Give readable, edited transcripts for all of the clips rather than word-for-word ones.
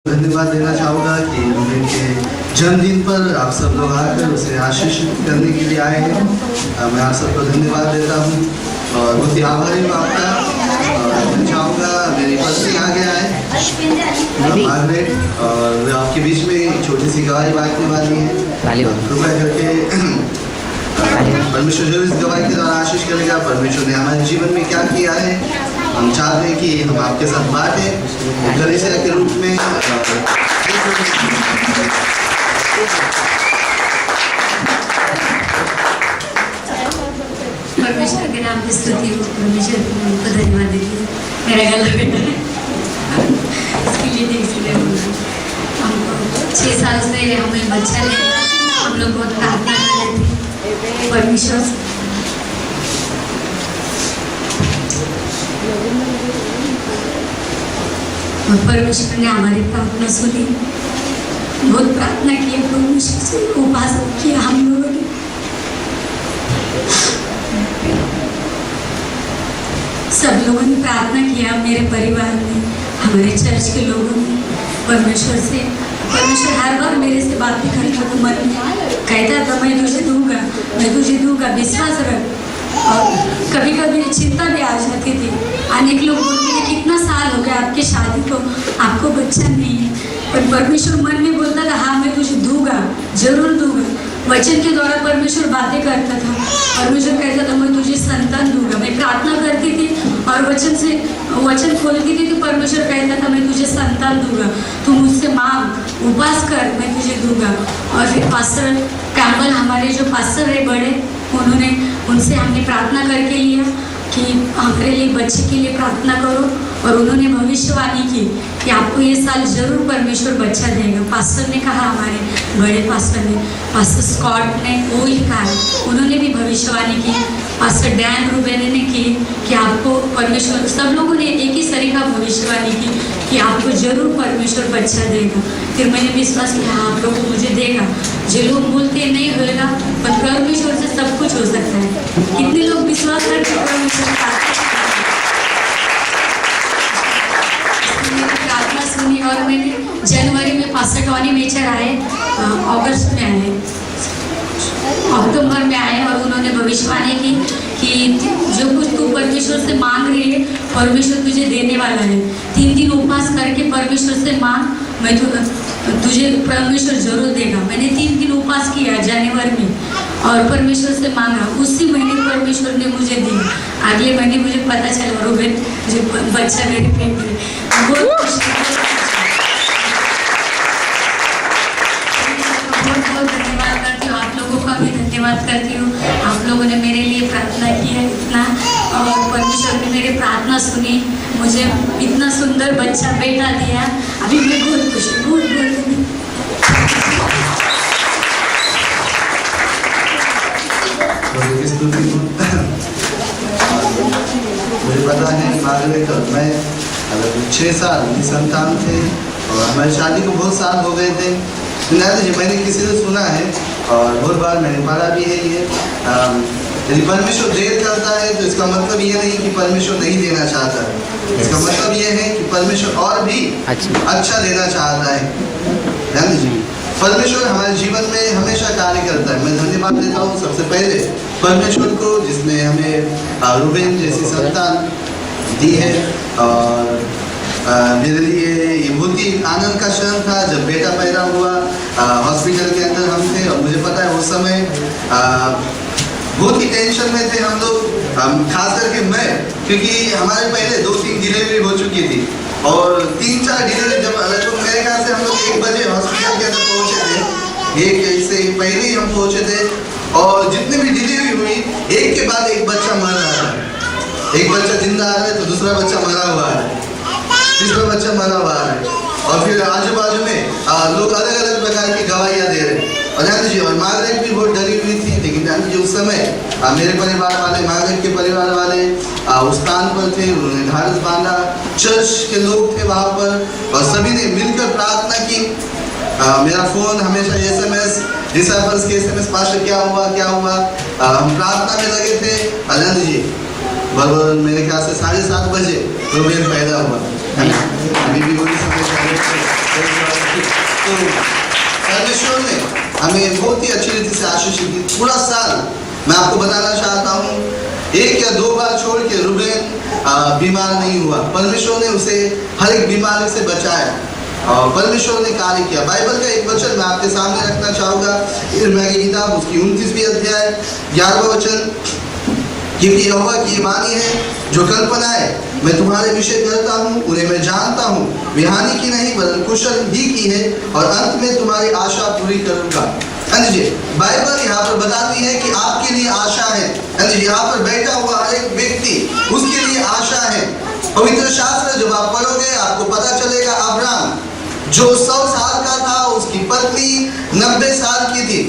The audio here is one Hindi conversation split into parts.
धन्यवाद देना चाहूँगा कि उनके जन्मदिन पर आप सब लोग आकर उसे आशीषित करने के लिए आए हैं। मैं आप सबको धन्यवाद देता हूँ और बहुत ही आभारी हूँ आपका। और चाहूँगा मेरी पत्नी आगे आए मार्गरेट, और वे आपके बीच में एक छोटी सी गवाही बांटने वाली है। कृपया करके परमेश्वर जरूर इस गवाही के द्वारा आशीष करेगा। परमेश्वर ने हमारे जीवन में क्या किया है हम चाहते हैं कि हम आपके साथ बांटें कलीसिया के रूप में। परमेश्वर के नाम की स्तुति हो। परमेश्वर को धन्यवाद देती हूँ। मेरा गला बेटा है इसके लिए नहीं सुने हमको 6 साल से हमें बच्चा लेना, हम लोग बहुत प्रार्थना कर रहे थे परमेश्वर से। और परमेश्वर ने हमारी प्रार्थना सुनी, बहुत प्रार्थना की परमेश्वर से, उपासना किया हम लोगों ने। सब लोगों ने प्रार्थना किया, मेरे परिवार में, हमारे चर्च के लोगों ने परमेश्वर से। परमेश्वर हर बार मेरे से बातें करता था, मन में कहता था मैं तुझे दूंगा, मैं तुझे दूंगा, विश्वास रख। और कभी कभी चिंता भी आ जाती थी। अनेक लोग बोलते थे कितना साल हो गया आपके शादी को, आपको बच्चा नहीं है, पर परमेश्वर मन में बोलता था हाँ मैं तुझे दूंगा, जरूर दूंगा। वचन के द्वारा परमेश्वर बातें करता था। परमेश्वर कहता था मैं तुझे संतान दूंगा। मैं प्रार्थना करती थी और वचन खोलती थी तो परमेश्वर कहता था मैं तुझे संतान दूंगा, तू मुझसे मांग, उपवास कर, मैं तुझे दूंगा। और फिर पास्टर कैम्पल, हमारे जो पास्टर है बड़े, उनसे हमने प्रार्थना करके लिया कि हमारे लिए बच्चे के लिए प्रार्थना करो। और उन्होंने भविष्यवाणी की कि आपको ये साल जरूर परमेश्वर बच्चा देगा। पास्टर ने कहा, हमारे बड़े पास्टर ने, पास्टर स्कॉट ने वो ही कहा, उन्होंने भी भविष्यवाणी की। पास्टर डैन रूबेन ने की कि आपको परमेश्वर, सब लोगों ने एक ही तरीका भविष्यवाणी की कि आपको जरूर परमेश्वर बच्चा देगा। फिर मैंने विश्वास किया हाँ आप लोग मुझे देगा। जो लोग बोलते नहीं होगा, पर परमेश्वर से सब कुछ हो सकता है। कितने लोग विश्वास करते परमेश्वर प्रार्थना सुनी। और मैंने जनवरी में पास्टर टॉनी मेचर आए, अगस्त में आए, अक्टूबर में आए, और उन्होंने भविष्यवाणी की कि जो कुछ तू परमेश्वर से मांग रही है परमेश्वर तुझे देने वाला है। 3 दिन उपवास करके परमेश्वर से मांग, मैं तुझे परमेश्वर जरूर देगा। मैंने 3 दिन उपवास किया जनवरी में और परमेश्वर से मांगा। उसी महीने परमेश्वर ने मुझे दिया। अगले महीने मुझे पता चला रूबेन जो बच्चा मेरे पेट में। बहुत धन्यवाद करती हूँ, आप लोगों का भी धन्यवाद करती हूँ। आप लोगों ने मेरे लिए प्रार्थना की है इतना, और परमेश्वर ने मेरी प्रार्थना सुनी, मुझे इतना सुंदर बच्चा बेटा दिया। अभी मैं बहुत खुश हूँ, बहुत मुझे पता है मार्गरेट और मैं 6 साल संतान थे और हमारी शादी को बहुत साल हो गए थे। जी मैंने किसी से सुना है और बहुत बार मैंने पढ़ा भी है ये, यदि परमेश्वर देर करता है तो इसका मतलब ये नहीं कि परमेश्वर नहीं देना चाहता है। इसका मतलब ये है कि परमेश्वर और भी अच्छा देना चाहता है। ध्यान दीजिए, परमेश्वर हमारे जीवन में हमेशा कार्य करता है। मैं धन्यवाद देता हूँ सबसे पहले परमेश्वर को जिसने हमें रूबेन जैसी संतान दी है। और मेरे लिए ये बहुत ही आनंद का क्षण था जब बेटा पैदा हुआ। हॉस्पिटल के अंदर हम थे और मुझे पता है उस समय बहुत ही टेंशन में थे हम लोग, खास करके मैं, क्योंकि हमारे पहले 2-3 डिलीवरी हो चुकी थी और 3-4 डिलीवरी जब लगभग मेरे ख्याल से हम लोग 1 बजे हॉस्पिटल के अंदर पहुंचे थे। एक से पहले ही हम पहुंचे थे और जितने भी डिलीवरी हुई एक के बाद एक बच्चा मर रहा है। एक बच्चा जिंदा आ रहा है तो दूसरा बच्चा मरा हुआ है, तीसरा बच्चा मरा हुआ है, और फिर आजू बाजू में लोग अलग अलग प्रकार की गवाहियाँ दे रहे हैं। और जान दीजिए, और मार्गरेट भी बहुत डरी हुई थी, लेकिन जान दीजिए उस समय मेरे परिवार वाले, मार्गरेट के परिवार वाले उस स्थान पर थे, उन्होंने ढाढ़स बांधा, चर्च के लोग थे वहाँ पर और सभी ने मिलकर प्रार्थना की। मेरा फ़ोन हमेशा SMS डिसाइपल्स के SMS, पास्टर क्या हुआ हम प्रार्थना में लगे थे। जान दीजिए बराबर मेरे ख्याल से 7:30 बजे रूबेन पैदा हुआ। अभी भी वही समय चालू है। तो परमेश्वर ने हमें बहुत ही अच्छी रीति से आशीष दी। पूरा साल मैं आपको बताना चाहता हूँ, 1 या 2 बार छोड़ के रूबेन बीमार नहीं हुआ। परमेश्वर ने उसे हर एक बीमारी से बचाया और परमेश्वर ने कार्य किया। बाइबल का एक वचन मैं आपके सामने रखना चाहूँगा, यिर्मयाह की किताब उसकी 29वीं अध्याय 11वां वचन, क्योंकि यहोवा की ये वाणी है, जो कल्पनाएं मैं तुम्हारे विषय करता हूँ उन्हें मैं जानता हूँ, वे हानि की नहीं बल्कि कुशल ही की है, और अंत में तुम्हारी आशा पूरी करूँगा। जी, बाइबल यहाँ पर बताती है कि आपके लिए आशा है। यहाँ पर बैठा हुआ हर एक व्यक्ति, उसके लिए आशा है। पवित्र शास्त्र जब आप पढ़ोगे आपको पता चलेगा, अब्राहम जो 100 साल का था, उसकी पत्नी 90 साल की थी।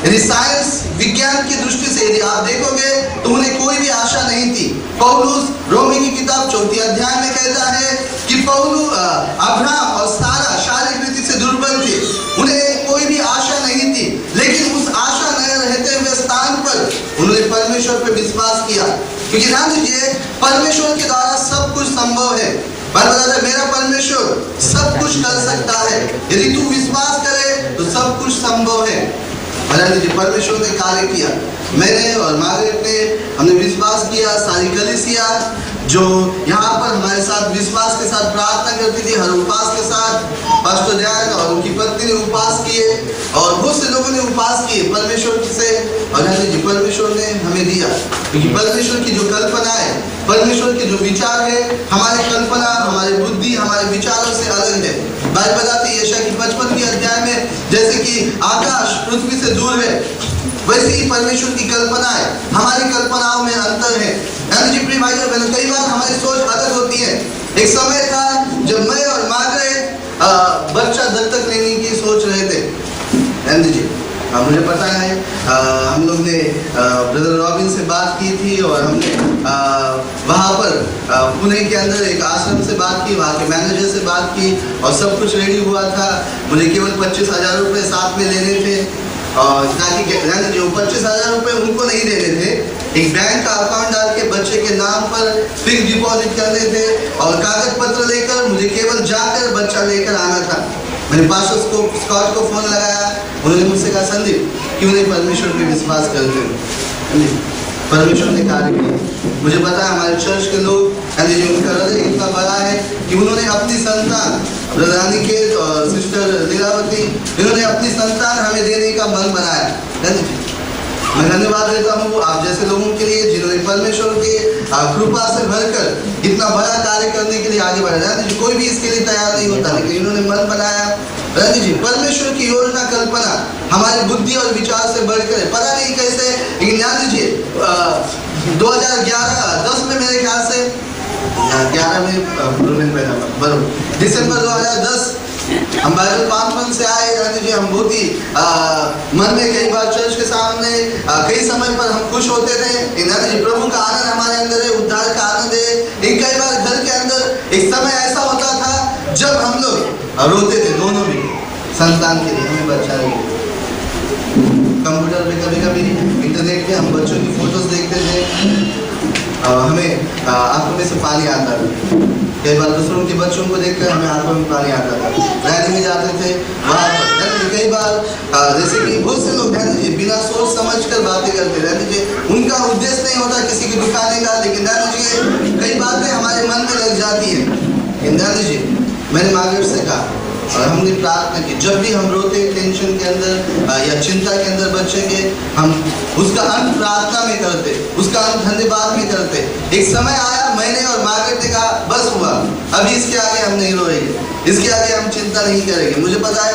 यदि साइंस विज्ञान की दृष्टि से यदि आप देखोगे तो उन्हें कोई भी आशा नहीं थी। पौलुस रोमी की किताब 4 अध्याय में कहता है कि अब्राहम और सारा शारीरिक रीति से दुर्बल थे, उन्हें कोई भी आशा नहीं थी, लेकिन उस आशा न रहते हुए स्थान पर उन्होंने परमेश्वर पर विश्वास किया। क्योंकि ध्यान दीजिए, परमेश्वर के द्वारा सब कुछ संभव है। बाइबल मेरा परमेश्वर सब कुछ कर सकता है, यदि तू विश्वास करे तो सब कुछ संभव है। परमेश्वर ने कार्य किया। मैंने और मार्गरेट ने हमने विश्वास किया। सारी कलीसिया जो यहाँ पर हमारे साथ विश्वास के साथ प्रार्थना करती थी, हर उपवास के साथ, पास्टर डैन और उनकी पत्नी ने उपवास किए और बहुत से लोगों ने उपवास किए परमेश्वर से, और परमेश्वर ने हमें दिया। क्योंकि परमेश्वर की जो कल्पना है, परमेश्वर के जो विचार है, हमारे कल्पना, हमारी बुद्धि, हमारे विचारों से अलग है। बाइबल बताती है यशायाह की 55वीं अध्याय में, जैसे कि आकाश पृथ्वी से दूर है, वैसे ही परमेश्वर की कल्पना है, हमारी कल्पनाओं में अंतर है। प्रिय भाइयों बहनों, कई बार हमारी सोच अलग होती है। एक समय था जब मैं और मार्गरेट बच्चा दत्तक लेने की सोच रहे थे। मुझे पता है हम लोग ने ब्रदर रॉबिन से बात की थी और हमने वहाँ पर पुणे के अंदर एक आश्रम से बात की, वहाँ के मैनेजर से बात की और सब कुछ रेडी हुआ था। मुझे केवल 25,000 रुपये साथ में लेने थे, और ताकि जो 25,000 रुपये उनको नहीं देने थे, एक बैंक का अकाउंट डाल के बच्चे के नाम पर फिक्स डिपॉजिट करने थे, और कागज पत्र लेकर मुझे केवल जाकर बच्चा लेकर आना था। मैंने पास्टर स्कॉट को फोन लगाया, उन्होंने मुझसे कहा, संदीप क्यों नहीं परमेश्वर पे विश्वास करते हो? परमेश्वर ने कार्य किया। मुझे पता है हमारे चर्च के लोग उनका हृदय इतना बड़ा है कि उन्होंने अपनी संतान ब्रदर अनिकेत और सिस्टर लीलावती, इन्होंने अपनी संतान हमें देने का मन बनाया। मैं धन्यवाद देता हूँ आप जैसे लोगों के लिए जिन्होंने परमेश्वर के कृपा से भरकर इतना बड़ा कार्य करने के लिए आगे बढ़ा। कोई भी इसके लिए तैयार नहीं होता, लेकिन इन्होंने मन बनाया। परमेश्वर की योजना कल्पना हमारी बुद्धि और विचार से बढ़कर है, पता नहीं कैसे, लेकिन ध्यान दीजिए 2011-10 में मेरे ख्याल से 11 में बरोबर दिसंबर 2010 हम बाइबल कॉन्फ्रेंस से आए। हम बहुत ही मन में कई बार चर्च के सामने कई समय पर हम खुश होते थे। प्रभु का आनंद हमारे अंदर है, उद्धार का आनंद है। कई बार घर के अंदर एक समय ऐसा होता था जब हम लोग रोते थे, दोनों भी संतान के लिए, हमें बच्चा नहीं। कंप्यूटर पे कभी कभी इंटरनेट पे हम बच्चों की फोटोज देखते थे, हमें आंखों में से पानी आता था। कई बार दूसरों के बच्चों को देखकर हमें आंखों में पानी आता था। रैली में जाते थे वहाँ पर, कई बार जैसे कि बहुत से लोग बिना सोच समझ कर बातें करते रहते, उनका उद्देश्य नहीं होता किसी को दिखाने का, लेकिन कई बातें हमारे मन में लग जाती है। मैंने मार्गरेट से कहा और हमने प्रार्थना की, जब भी हम रोते टेंशन के अंदर या चिंता के अंदर बच्चे के, हम उसका अंत प्रार्थना में करते, उसका अंत धन्यवाद में करते। एक समय आया मैंने और मार्गरेट ने कहा बस हुआ, अभी इसके आगे हम नहीं रोएंगे, इसके आगे हम चिंता नहीं करेंगे। मुझे पता है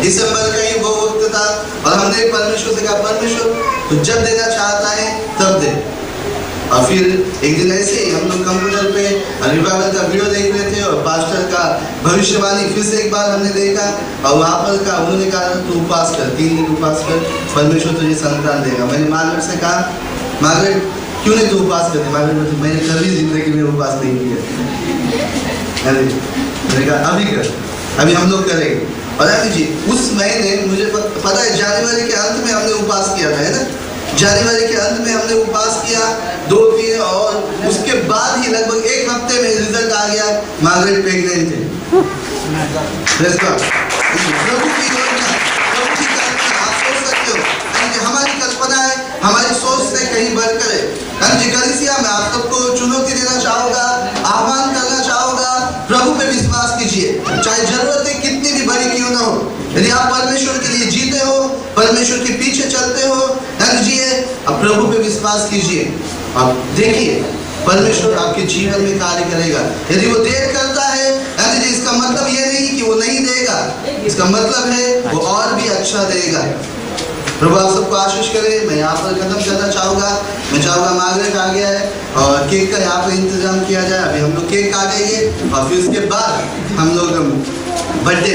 दिसंबर का ही वो वक्त था और हमने परमेश्वर से कहा, परमेश्वर तो जब देना चाहता है तब दे। और फिर एक दिन ऐसे ही हम लोग कंप्यूटर पे रिवाइवल का वीडियो देख रहे थे और पास्टर का भविष्यवाणी फिर से एक बार हमने देखा, और वहाँ पर का उन्होंने कहा तू उपवास कर, 3 दिन उपवास कर, परमेश्वर तुझे संतान देगा। मैंने मार्गरेट से कहा, मार्गरेट क्यों नहीं तू उपवास करती? मार्गरेट मैंने कभी जिंदगी में उपवास नहीं किया। मैंने कहा अभी कर, अभी हम लोग करेंगे। और जी उस महीने मुझे पता है जनवरी के अंत में हमने उपवास किया था, है ना, जनवरी के अंत में हमने उपवास किया 2-3 और उसके बाद ही लगभग 1 हफ्ते में रिजल्ट आ गया, मार्गरेट प्रेग्नेंट थे। Praise God। प्रभु की योजना, प्रभु की कल्पना, आप सोच सकते हो कि हमारी कल्पना है, हमारी सोच से कहीं बढ़कर है। जी कलीसिया में आप सबको चुनौती देना चाहूँगा, आह्वान करना चाहूँगा, प्रभु पे विश्वास कीजिए, चाहे जरूरतें कितनी भी बड़ी क्यों ना हो। यदि आप परमेश्वर के लिए जीते हो, परमेश्वर के पीछे चलते हो, जिए, अब प्रभु पे विश्वास कीजिए। अब देखिए परमेश्वर आपके जीवन में कार्य करेगा। यदि वो देर करता है, इसका मतलब ये नहीं कि वो नहीं देगा, इसका मतलब है वो और भी अच्छा देगा। प्रभु आप सबको आशीष करे। मैं यहाँ पर खत्म करना चाहूँगा। मैं चाहूँगा मार्गरेट आ गया है और केक का यहाँ पर इंतजाम किया जाए। अभी हम लोग केक काटेंगे और फिर उसके बाद हम लोग बर्थडे